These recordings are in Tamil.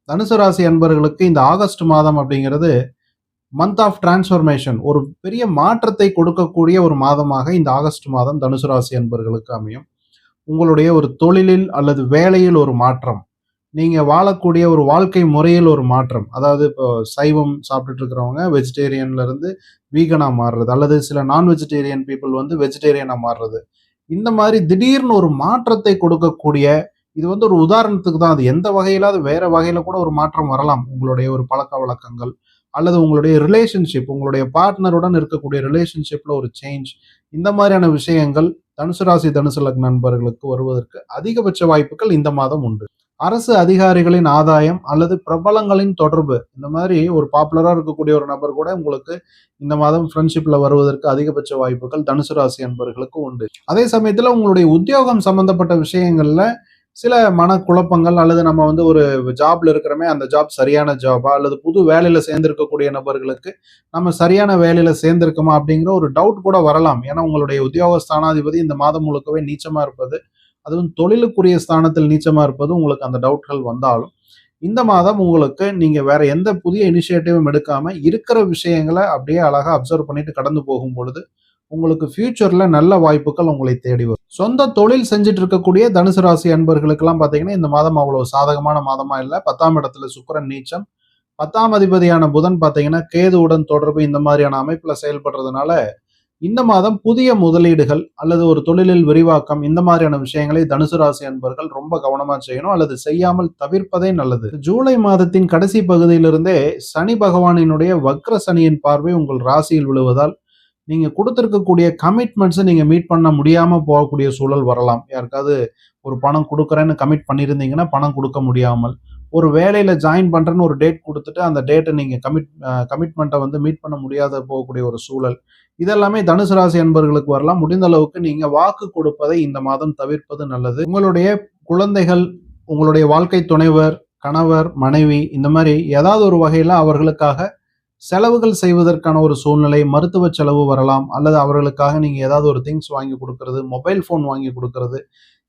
தனுசு ராசி அன்பர்களுக்கு இந்த ஆகஸ்ட் மாதம் அப்படிங்கிறது மந்த் ஆஃப் டிரான்ஸ்ஃபர்மேஷன், ஒரு பெரிய மாற்றத்தை கொடுக்கக்கூடிய ஒரு மாதமாக இந்த ஆகஸ்ட் மாதம் தனுசு ராசி அன்பர்களுக்கு அமையும். உங்களுடைய ஒரு தொழிலில் அல்லது வேலையில் ஒரு மாற்றம், நீங்க வாழக்கூடிய ஒரு வாழ்க்கை முறையில் ஒரு மாற்றம். அதாவது இப்போ சைவம் சாப்பிட்டுட்டு இருக்கிறவங்க வெஜிடேரியன்ல இருந்து வீகனா மாறுறது, அல்லது சில நான் வெஜிடேரியன் பீப்புள் வந்து வெஜிடேரியனா மாறுறது. இந்த மாதிரி திடீர்னு ஒரு மாற்றத்தை கொடுக்கக்கூடிய, இது வந்து ஒரு உதாரணத்துக்கு தான். அது எந்த வகையில, அது வேற வகையில கூட ஒரு மாற்றம் வரலாம். உங்களுடைய ஒரு பழக்கவழக்கங்கள் அல்லது உங்களுடைய ரிலேஷன்ஷிப், உங்களுடைய பார்ட்னருடன் இருக்கக்கூடிய ரிலேஷன்ஷிப்ல ஒரு சேஞ்ச். இந்த மாதிரியான விஷயங்கள் தனுசு ராசி, தனுசு லக்ன நண்பர்களுக்கு வருவதற்கு அதிகபட்ச வாய்ப்புகள் இந்த மாதம் உண்டு. அரசு அதிகாரிகளின் ஆதாயம் அல்லது பிரபலங்களின் தொடர்பு, இந்த மாதிரி ஒரு பாப்புலரா இருக்கக்கூடிய ஒரு நபர் கூட உங்களுக்கு இந்த மாதம் ஃப்ரெண்ட்ஷிப்ல வருவதற்கு அதிகபட்ச வாய்ப்புகள் தனுசு ராசி அன்பர்களுக்கு உண்டு. அதே சமயத்துல உங்களுடைய உத்தியோகம் சம்பந்தப்பட்ட விஷயங்கள்ல சில மனக்குழப்பங்கள், அல்லது நம்ம வந்து ஒரு ஜாப்ல இருக்கிறோமே, அந்த ஜாப் சரியான ஜாபா, அல்லது புது வேலையில சேர்ந்திருக்கக்கூடிய நபர்களுக்கு நம்ம சரியான வேலையில சேர்ந்திருக்கோமா அப்படிங்கிற ஒரு டவுட் கூட வரலாம். ஏன்னா உங்களுடைய உத்தியோக ஸ்தானாதிபதி இந்த மாதம் முழுக்கவே நீச்சமா இருப்பது, அதுவும் தொழிலுக்குரிய ஸ்தானத்தில் நீச்சமா இருப்பது, உங்களுக்கு அந்த டவுட்கள் வந்தாலும் இந்த மாதம் உங்களுக்கு நீங்க வேற எந்த புதிய இனிஷியேட்டிவும் எடுக்காம இருக்கிற விஷயங்களை அப்படியே அழகா அப்சர்வ் பண்ணிட்டு கடந்து போகும் பொழுது உங்களுக்கு ஃபியூச்சர்ல நல்ல வாய்ப்புகள் உங்களை தேடி வரும். சொந்த தொழில் செஞ்சுட்டு இருக்கக்கூடிய தனுசு ராசி அன்பர்களுக்கெல்லாம் பாத்தீங்கன்னா இந்த மாதம் அவ்வளவு சாதகமான மாதமா இல்ல. 10ஆம் இடத்துல சுக்கிரன் நீச்சம், 10ஆம் அதிபதியான புதன் பாத்தீங்கன்னா கேதுவுடன் தொடர்பு, இந்த மாதிரியான அமைப்புல செயல்படுறதுனால இந்த மாதம் புதிய முதலீடுகள் அல்லது ஒரு தொழிலில் விரிவாக்கம், இந்த மாதிரியான விஷயங்களை தனுசு ராசி அன்பர்கள் ரொம்ப கவனமா செய்யணும், அல்லது செய்யாமல் தவிர்ப்பதே நல்லது. ஜூலை மாதத்தின் கடைசி பகுதியிலிருந்தே சனி பகவானினுடைய வக்ர சனியின் பார்வை உங்கள் ராசியில் விழுவதால் நீங்க கொடுத்திருக்கக்கூடிய கமிட்மெண்ட்ஸை நீங்க மீட் பண்ண முடியாம போகக்கூடிய சூழல் வரலாம். யாருக்காவது ஒரு பணம் கொடுக்குறேன்னு கமிட் பண்ணியிருந்தீங்கன்னா பணம் கொடுக்க முடியாமல், ஒரு வேலையில ஜாயின் பண்றேன்னு ஒரு டேட் கொடுத்துட்டு அந்த டேட்டை நீங்க கமிட்மெண்ட்டை வந்து மீட் பண்ண முடியாத போகக்கூடிய ஒரு சூழல், இதெல்லாமே தனுசு ராசி அன்பர்களுக்கு வரலாம். முடிந்த அளவுக்கு நீங்க வாக்கு கொடுப்பதை இந்த மாதம் தவிர்ப்பது நல்லது. உங்களுடைய குழந்தைகள், உங்களுடைய வாழ்க்கை துணைவர், கணவர், மனைவி, இந்த மாதிரி ஏதாவது ஒரு வகையில அவர்களுக்காக செலவுகள் செய்வதற்கான ஒரு சூழ்நிலை, மருத்துவ செலவு வரலாம், அல்லது அவர்களுக்காக நீங்க ஏதாவது ஒரு திங்ஸ் வாங்கி கொடுக்கறது, மொபைல் போன் வாங்கி கொடுக்கறது,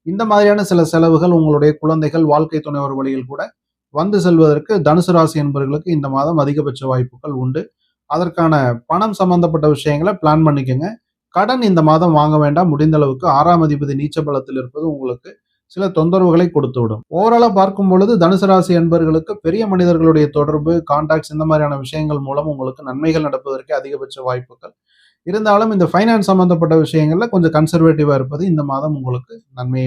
இந்த மாதிரியான சில செலவுகள் உங்களுடைய குழந்தைகள், வாழ்க்கை துணைவர் வழியில் கூட வந்து செல்வதற்கு தனுசு ராசி என்பவர்களுக்கு இந்த மாதம் அதிகபட்ச வாய்ப்புகள் உண்டு. அதற்கான பணம் சம்பந்தப்பட்ட விஷயங்களை பிளான் பண்ணிக்கங்க. கடன் இந்த மாதம் வாங்க வேண்டாம். முடிந்த அளவுக்கு 6ஆம் அதிபதி நீச்ச பலத்தில் இருப்பது உங்களுக்கு சில தொந்தரவுகளை கொடுத்து விடும். ஓவராலா பார்க்கும் பொழுது தனுசு ராசி என்பர்களுக்கு பெரிய மனிதர்களுடைய தொடர்பு, கான்டாக்ட்ஸ், இந்த மாதிரியான விஷயங்கள் மூலம் உங்களுக்கு நன்மைகள் நடப்பதற்கு அதிகபட்ச வாய்ப்புகள் இருந்தாலும் இந்த ஃபைனான்ஸ் சம்பந்தப்பட்ட விஷயங்கள்ல கொஞ்சம் கன்சர்வேட்டிவா இருப்பது இந்த மாதம் உங்களுக்கு நன்மையை